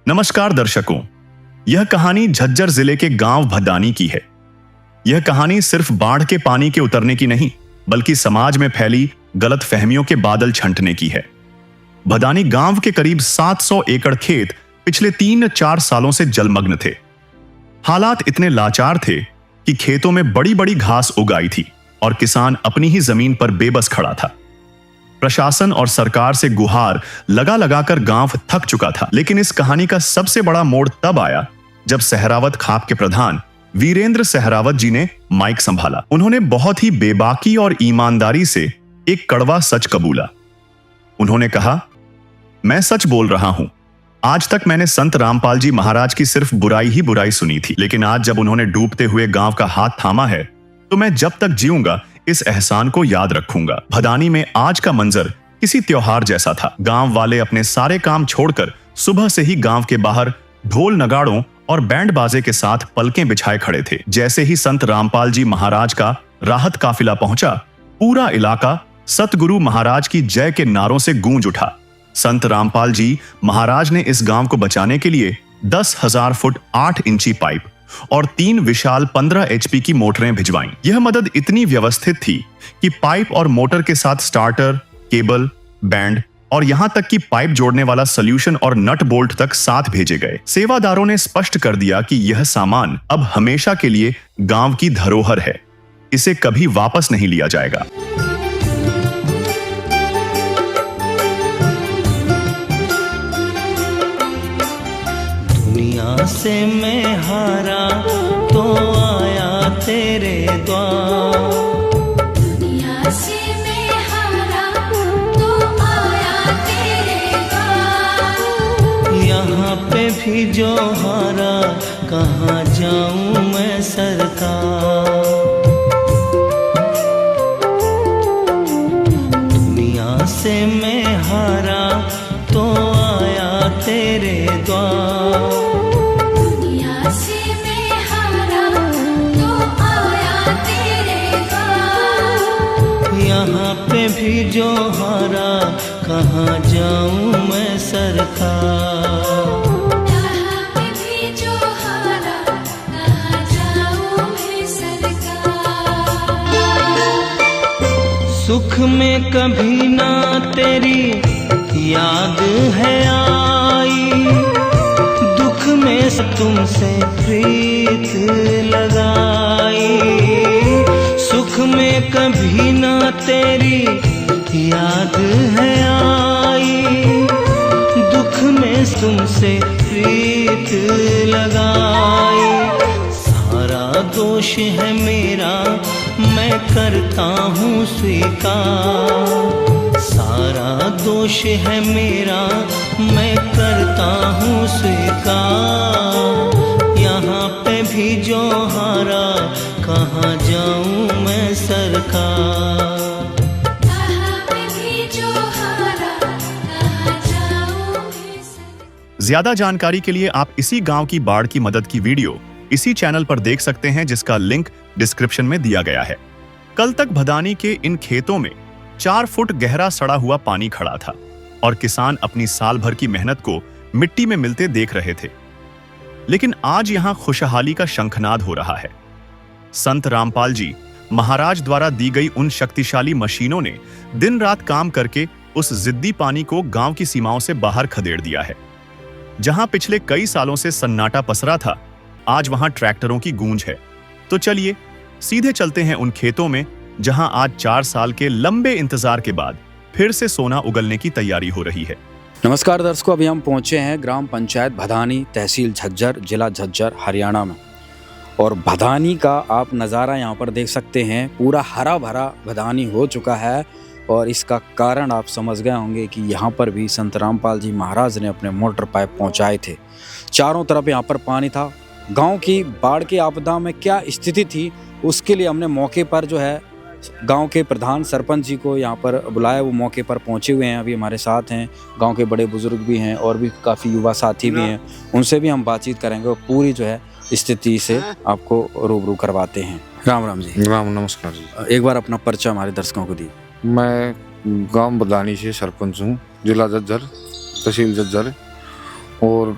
नमस्कार दर्शकों, यह कहानी झज्जर जिले के गांव भदानी की है। यह कहानी सिर्फ बाढ़ के पानी के उतरने की नहीं, बल्कि समाज में फैली गलत फहमियों के बादल छंटने की है। भदानी गांव के करीब 700 एकड़ खेत पिछले 3-4 सालों से जलमग्न थे। हालात इतने लाचार थे कि खेतों में बड़ी बड़ी घास उगाई थी और किसान अपनी ही जमीन पर बेबस खड़ा था। प्रशासन और सरकार से गुहार लगा लगाकर गांव थक चुका था। लेकिन इस कहानी का सबसे बड़ा मोड़ तब आया जब सहरावत खाप के प्रधान वीरेंद्र सहरावत जी ने माइक संभाला। उन्होंने बहुत ही बेबाकी और ईमानदारी से एक कड़वा सच कबूला। उन्होंने कहा, मैं सच बोल रहा हूं। आज तक मैंने संत रामपाल जी महाराज की सिर्फ बुराई ही बुराई सुनी थी, लेकिन आज जब उन्होंने डूबते हुए गांव का हाथ थामा है तो मैं जब तक जीऊंगा इस एहसान को याद रखूंगा। भदानी में आज का मंजर किसी त्योहार जैसा था। गांव वाले अपने सारे काम छोड़कर सुबह से ही गांव के बाहर ढोल नगाड़ों और बैंड बाजे के साथ पलकें बिछाए खड़े थे। जैसे ही संत रामपाल जी महाराज का राहत काफिला पहुंचा, पूरा इलाका सतगुरु महाराज की जय के नारों से गूंज उठा। संत रामपाल जी महाराज ने इस गांव को बचाने के लिए 10,000 फुट 8 इंची पाइप और 3 विशाल 15 HP की मोटरें भिजवाईं। यह मदद इतनी व्यवस्थित थी कि पाइप और मोटर के साथ स्टार्टर, केबल, बैंड और यहां तक कि पाइप जोड़ने वाला सॉल्यूशन और नट बोल्ट तक साथ भेजे गए। सेवादारों ने स्पष्ट कर दिया कि यह सामान अब हमेशा के लिए गांव की धरोहर है, इसे कभी वापस नहीं लिया जाएगा। दुनिया से मैं हारा तो आया तेरे द्वार, दुनिया से मैं हारा तो आया तेरे द्वार। यहाँ पे भी जो हारा कहाँ जाऊँ मैं सरकार। दुनिया से मैं हारा तो आया तेरे द्वार, दुनिया से मैं हारा तो आया तेरे द्वार। यहाँ पे भी जो हारा कहाँ जाऊँ मैं सरकार। यहाँ पे भी जो हारा कहाँ जाऊँ मैं सरकार। सुख में कभी ना तेरी याद है आई, दुख में तुमसे प्रीत लगाई। सुख में कभी ना तेरी याद है आई, दुख में तुमसे प्रीत लगाई। सारा दोष है मेरा मैं करता हूँ स्वीकार, सारा दोष है मेरा मैं करता हूँ स्वीकार। यहाँ पे भी जो हारा कहाँ जाऊँ मैं सरकार। यहाँ पे भी जो हारा कहाँ जाऊँ मैं सरकार। ज्यादा जानकारी के लिए आप इसी गांव की बाढ़ की मदद की वीडियो इसी चैनल पर देख सकते हैं, जिसका लिंक डिस्क्रिप्शन में दिया गया है। कल तक भदानी के इन खेतों में 4 फुट गहरा सड़ा हुआ पानी खड़ा था और किसान अपनी साल भर की मेहनत को मिट्टी में मिलते देख रहे थे। लेकिन आज यहां खुशहाली का शंखनाद हो रहा है। संत रामपाल जी महाराज द्वारा दी गई उन शक्तिशाली मशीनों ने दिन रात काम करके उस जिद्दी पानी को गांव की सीमाओं से बाहर खदेड़ दिया है। जहां पिछले कई सालों से सन्नाटा पसरा था, आज वहां ट्रैक्टरों की गूंज है। तो चलिए सीधे चलते हैं उन खेतों में जहां आज 4 साल के लंबे इंतजार के बाद फिर से सोना उगलने की तैयारी हो रही है। नमस्कार दर्शकों, अभी हम पहुंचे हैं ग्राम पंचायत भदानी, तहसील झज्जर, जिला झज्जर, हरियाणा में। और भदानी का आप नज़ारा यहाँ पर देख सकते हैं। पूरा हरा भरा भदानी हो चुका है और इसका कारण आप समझ गए होंगे कि यहाँ पर भी संत रामपाल जी महाराज ने अपने मोटर पाइप पहुँचाए थे। चारों तरफ यहाँ पर पानी था। गांव की बाढ़ की आपदा में क्या स्थिति थी, उसके लिए हमने मौके पर जो है गांव के प्रधान सरपंच जी को यहाँ पर बुलाया। वो मौके पर पहुँचे हुए हैं, अभी हमारे साथ हैं। गांव के बड़े बुजुर्ग भी हैं और भी काफ़ी युवा साथी भी हैं, उनसे भी हम बातचीत करेंगे और पूरी जो है स्थिति से आपको रूबरू करवाते हैं। राम राम जी। राम नमस्कार जी। एक बार अपना परिचय हमारे दर्शकों को दी। मैं गांव बदानी से सरपंच हूँ, जिला झज्जर, तहसील झज्जर। और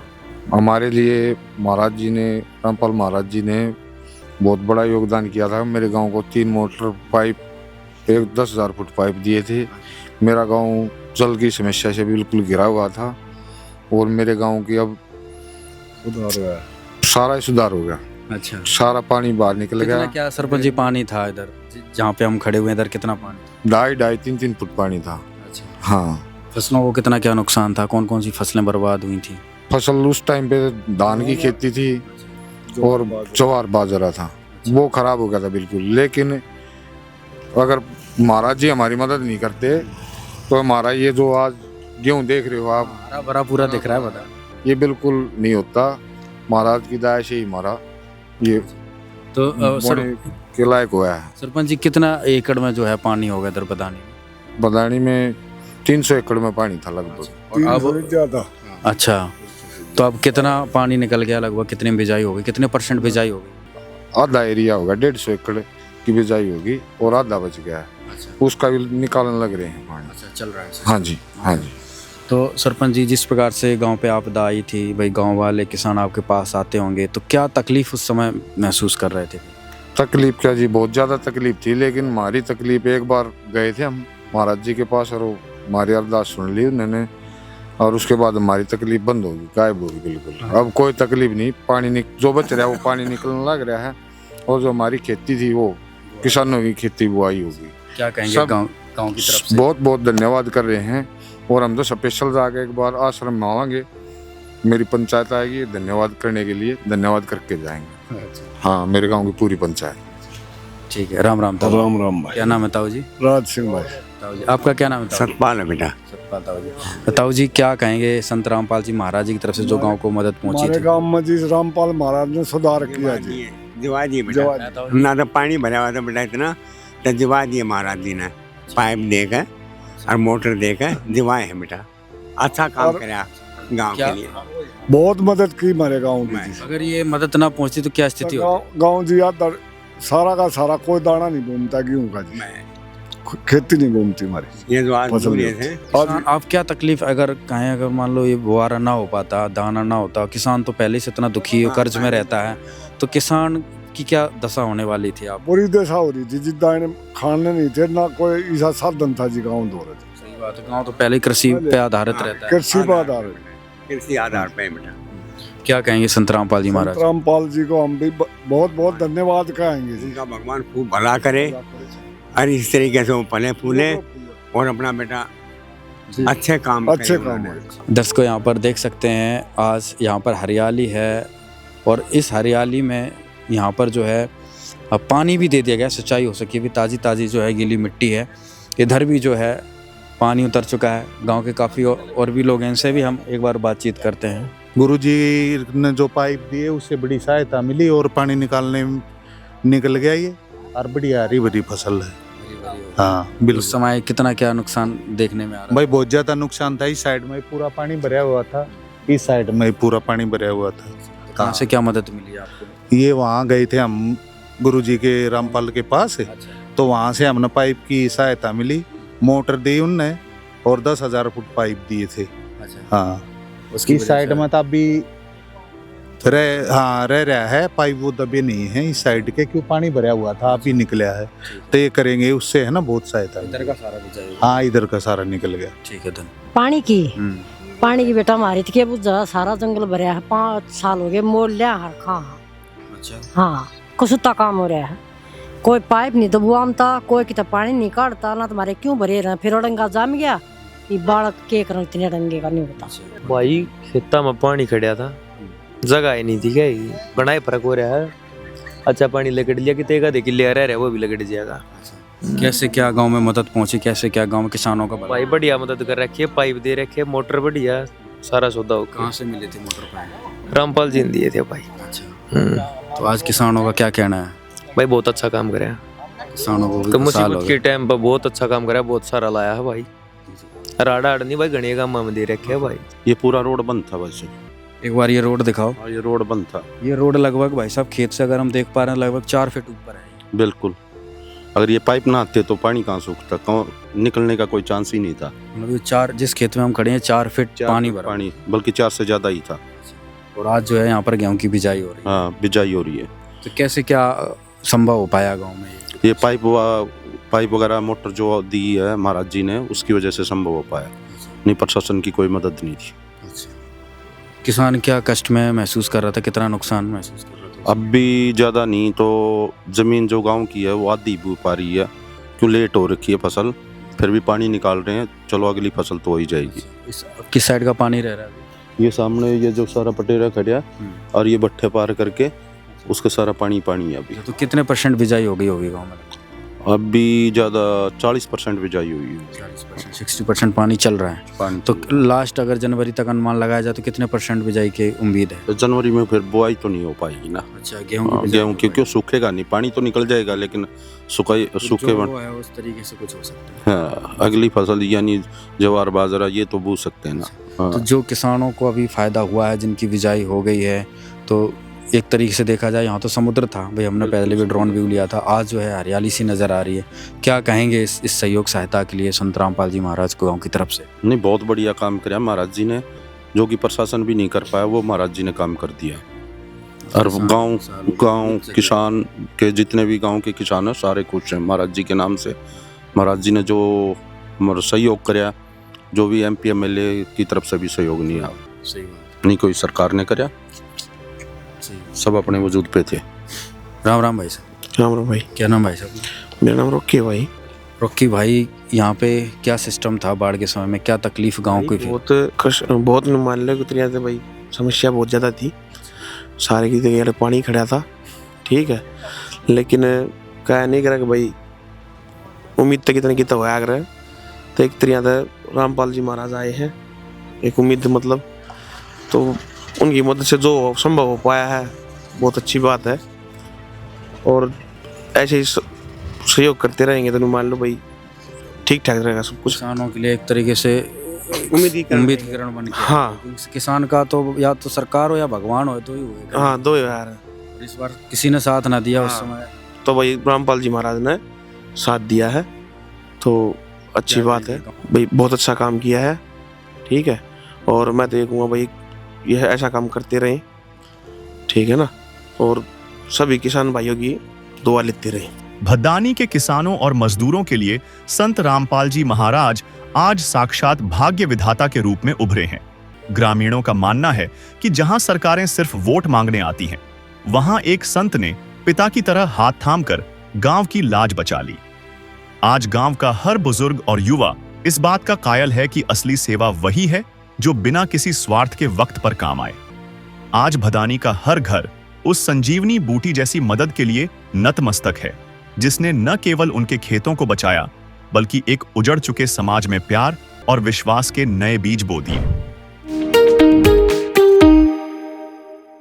हमारे लिए महाराज जी ने, रामपाल महाराज जी ने बहुत बड़ा योगदान किया था। मेरे गांव को 3 मोटर पाइप, एक 10,000 फुट पाइप दिए थे। मेरा गांव जल की समस्या से बिल्कुल घिरा हुआ था और मेरे गांव की अब सारा ही सुधार हो गया। अच्छा, सारा पानी बाहर निकल कितना गया। क्या सरपंच जी पानी था इधर जहाँ पे हम खड़े हुए हैं, इधर कितना पानी? 2.5-3 फुट पानी था। अच्छा, हाँ, फसलों को कितना क्या नुकसान था? कौन कौन सी फसलें बर्बाद हुई थी? फसल उस टाइम पे धान की खेती थी और ज्वार बाजरा था, वो खराब हो गया था बिल्कुल। लेकिन अगर महाराज जी हमारी मदद नहीं करते तो हमारा ये जो आज गेहूं देख रहे हो आप, हरा भरा पूरा दिख रहा है, बता। ये बिल्कुल नहीं होता। महाराज की दया से ही हमारा ये तो बोने के लायक हुआ है। सरपंच जी कितना एकड़ में जो है पानी होगा इधर बदानी में? बदानी में 300 एकड़ में पानी था लगभग। और अब ज्यादा। अच्छा, तो अब कितना पानी निकल गया? लगभग कितनी बिजाई होगी? कितने % बिजाई होगी? आधा एरिया होगा, 150 एकड़ की बिजाई होगी और आधा बच गया है। अच्छा, उसका भी निकालने लग रहे हैं पानी। अच्छा, चल रहा है। हाँ जी, हाँ जी। तो सरपंच जी, जिस प्रकार से गांव पे आपदा आई थी, भाई गांव वाले किसान आपके पास आते होंगे, तो क्या तकलीफ उस समय महसूस कर रहे थे? तकलीफ क्या जी, बहुत ज़्यादा तकलीफ थी। लेकिन हमारी तकलीफ, एक बार गए थे हम महाराज जी के पास और हमारी अरदास सुन ली उन्होंने और उसके बाद हमारी तकलीफ बंद होगी, गायब होगी बिल्कुल। अब कोई तकलीफ नहीं। पानी जो बच रहा है वो पानी निकलने लग रहा है और जो हमारी खेती थी वो किसानों की खेती बुआई होगी। क्या कहेंगे सब गांव की तरफ से? बहुत बहुत धन्यवाद कर रहे हैं और हम तो स्पेशल जाके एक बार आश्रम में आवाएंगे, मेरी पंचायत आएगी धन्यवाद करने के लिए, धन्यवाद करके जाएंगे। हाँ, मेरे गांव की पूरी पंचायत। ठीक है, राम राम ताऊ। राम राम भाई। क्या नाम है ताऊ जी? राज सिंह भाई। ताऊ जी, आपका क्या नाम है? ताऊ जी? सतपाल है बेटा। सतपाल ताऊ जी। तो ताऊ जी, क्या कहेंगे संत रामपाल जी महाराज जी की तरफ से जो गांव को मदद पहुंची हमारे थी? गांव में जी रामपाल महाराज ने सुधार किया जी। दिवा दिए बेटा, जवाब ना तो पानी भरा हुआ था बेटा इतना, तो दिवा दिए महाराज जी ने, पाइप देकर और मोटर देकर दिवाए है बेटा। अच्छा काम और कराया गांव क्या- के लिए। बहुत मदद की हमारे गांव की जी। अगर ये मदद ना पहुंचती तो क्या स्थिति होती? गांव जी यार सारा का सारा कोई दाना नहीं घूमता गेहूं का जी, खेती नहीं घूमती हमारी। ये जो आज फसल पूरे नहीं थे किसान, आप क्या तकलीफ अगर कहें, अगर मान लो ये बुआरा ना हो पाता, दाना ना होता, किसान तो पहले से इतना दुखी है, कर्ज में रहता है, तो किसान की क्या दशा होने वाली थी? आप बुरी दशा हो रही थी जिद्दा खाने नहीं थे ना कोई ऐसा साधन था जी गाँव दो रहे। सही बात है, गाँव तो पहले कृषि पे आधारित रहता है। कृषि पर आधारित। कृषि आधार पे बेटा। क्या कहेंगे संत रामपाल जी महाराज? रामपाल जी को हम भी बहुत बहुत धन्यवाद कहेंगे जी। उनका भगवान खूब भला करे और इस तरीके से वो पले फूले और अपना बेटा अच्छे काम अच्छे करे काम उन्होंने। है। दर्शकों, यहाँ पर देख सकते हैं आज यहाँ पर हरियाली है और इस हरियाली में यहाँ पर जो है अब पानी भी दे दिया गया, सिंचाई हो सकी, भी ताज़ी ताज़ी जो है गीली मिट्टी है। इधर भी जो है पानी उतर चुका है। गांव के काफ़ी और भी लोग हैं, इनसे भी हम एक बार बातचीत करते हैं। गुरुजी ने जो पाइप दिए उससे बड़ी सहायता मिली और पानी निकालने में निकल गया ये, और बढ़िया हरी भरी फसल है। हाँ बिल्कुल। उस समय कितना क्या नुकसान देखने में आ रहा भाई बहुत ज्यादा नुकसान था। इस साइड में पूरा पानी भरा हुआ था, इस साइड में पूरा पानी भरा हुआ था। है? कहाँ से क्या मदद मिली आपको? ये वहाँ गए थे हम गुरुजी के रामपाल के पास, तो वहाँ से हमने पाइप की सहायता मिली, मोटर दी उनने और 10,000 फुट पाइप दिए थे। हाँ, उसकी इस वजह साइड से- में तो अभी रह रहा है पाइप, वो दबे नहीं है इस साइड के, क्यों पानी भरा हुआ था अभी निकला है, तो ये करेंगे उससे है ना बहुत सहायता। इधर का सारा भी चाहिए। हाँ, इधर का सारा निकल गया। ठीक है, धन। पानी की बेटा मारी थी के बुझा सारा जंगल भरया है। 5 साल हो गए मोल लिया हर खा। अच्छा, हाँ, कुछ काम हो रहा है। कोई पाइप नहीं दबुआमता, कोई कितना पानी नहीं काटता ना। तुम्हारे क्यों भरे रहे? फिर अड़ंगा जम गया, ये बालक के कर इतने अड़ंगे का नहीं होता। भाई खेता में पानी खड़ा था, जगह ही नहीं थी क्या, बड़ा ही फर्क हो रहा है। अच्छा पानी लगड़ लिया, कितने का देखिए ले रहा है वो भी लगड़ जाएगा। कैसे क्या गांव में मदद पहुंची, कैसे क्या गांव में किसानों का भला? भाई बढ़िया मदद कर रखी है, पाइप दे रखे, मोटर बढ़िया, सारा सौदा हो। कहाँ से मिले थे मोटर पाइप? रामपाल जी ने दिए थे भाई। अच्छा, तो आज किसानों का क्या कहना है? भाई बहुत अच्छा काम करे, किसानों को भी तो खुशहाल हो मुसीबत गए। के टाइम पर बहुत अच्छा काम करा, बहुत सारा लाया है भाई। राडा नहीं भाई, घने काम में दे रखे है भाई। ये पूरा रोड बंद था बस। एक बार ये रोड दिखाओ। और ये रोड बंद था ये रोड लगभग भाई साहब खेत से अगर हम देख पा रहे हैं लगभग 4 फीट ऊपर है। बिल्कुल। अगर ये पाइप ना आते तो पानी कहाँ सूखता, कहाँ निकलने का कोई चांस ही नहीं था। मतलब ये 4, जिस खेत में हम खड़े हैं 4 फीट पानी भरा। पानी बल्कि 4 से ज्यादा ही था। और आज जो है यहाँ पर गेहूं की बिजाई हो रही है। हाँ, बिजाई हो रही है। तो कैसे क्या संभव हो पाया गांव में ये पाइप वगैरह मोटर जो दी है महाराज जी ने, उसकी वजह से संभव हो पाया, नहीं प्रशासन की कोई मदद नहीं थी। किसान क्या कष्ट में महसूस कर रहा था, कितना नुकसान महसूस कर रहा था? अब भी ज़्यादा नहीं तो ज़मीन जो गांव की है वो आधी बू पा रही है, क्यों लेट हो रखी है फसल, फिर भी पानी निकाल रहे हैं, चलो अगली फसल तो हो ही जाएगी। किस साइड का पानी रह रहा है? ये सामने ये जो सारा पटेरा खड़ा और ये भट्ठे पार करके उसका सारा पानी है अभी। तो कितने % बिजाई हो गई होगी गाँव में? अभी ज़्यादा 40% बिजाई हुई है। 40%, 60% पानी चल रहा है। पानी तो लास्ट अगर जनवरी तक अनुमान लगाया जाए तो कितने % बिजाई की उम्मीद है? तो जनवरी में फिर बुआई तो नहीं हो पाएगी ना। अच्छा, गेहूं क्योंकि सूखेगा नहीं, पानी तो निकल जाएगा लेकिन सूखे है उस तरीके से कुछ हो सकता है। हाँ, अगली फसल यानी ज्वार बाजरा ये तो बो सकते हैं ना। हाँ। तो जो किसानों को अभी फायदा हुआ है, जिनकी बिजाई हो गई है, तो एक तरीके से देखा जाए यहाँ तो समुद्र था भाई, हमने पहले भी ड्रोन व्यू लिया था, आज जो है हरियाली सी नज़र आ रही है। क्या कहेंगे इस सहयोग सहायता के लिए संत रामपाल जी महाराज को गांव की तरफ से? नहीं, बहुत बढ़िया काम किया महाराज जी ने, जो कि प्रशासन भी नहीं कर पाया वो महाराज जी ने काम कर दिया। और गांव किसान के जितने भी गांव के किसान हैं सारे खुश हैं महाराज जी के नाम से। महाराज जी ने जो सहयोग कराया, जो भी MP MLA की तरफ से भी सहयोग नहीं आया, सही बात नहीं कोई सरकार ने कराया, सब अपने वजूद पे थे। राम राम भाई साहब। राम राम भाई। क्या नाम भाई साहब? मेरा नाम रॉकी भाई। रॉकी भाई, यहाँ पे क्या सिस्टम था बाढ़ के समय में, क्या तकलीफ गांव की? बहुत मान लो उतरिया थे भाई, समस्या बहुत ज़्यादा थी, सारे की जगह पानी खड़ा था, ठीक है, लेकिन क्या नहीं करा कि भाई उम्मीद तक इतना कितना होया कर, तो एक तरिया था रामपाल जी महाराज आए हैं, एक उम्मीद मतलब, तो उनकी मदद से जो संभव हो पाया है बहुत अच्छी बात है, और ऐसे ही सहयोग करते रहेंगे तो मान लो भाई ठीक ठाक रहेगा सब कुछ। किसानों के लिए एक तरीके से उम्मीद की किरण बन के। हाँ, किसान का तो या तो सरकार हो या भगवान हो तो ही होगा। हाँ, दो यार। इस बार किसी ने साथ ना दिया। हाँ, उस समय तो भाई रामपाल जी महाराज ने साथ दिया है, तो अच्छी बात है भाई, बहुत अच्छा काम किया है, ठीक है, और मैं तो ये कहूँगा भाई यह ऐसा काम करते रहें, ठीक है ना, और सभी किसान भाइयों की दुआ लेते रहें। भदानी के किसानों और मजदूरों के लिए संत रामपाल जी महाराज आज साक्षात भाग्य विधाता के रूप में उभरे हैं। ग्रामीणों का मानना है कि जहां सरकारें सिर्फ वोट मांगने आती हैं, वहां एक संत ने पिता की तरह हाथ थामकर गांव की लाज बचा ली। आज गांव का हर बुजुर्ग और युवा इस बात का कायल है कि असली सेवा वही है जो बिना किसी स्वार्थ के वक्त पर काम आए। आज भदानी का हर घर उस संजीवनी बूटी जैसी मदद के लिए नतमस्तक है, जिसने न केवल उनके खेतों को बचाया, बल्कि एक उजड़ चुके समाज में प्यार और विश्वास के नए बीज बो दिए।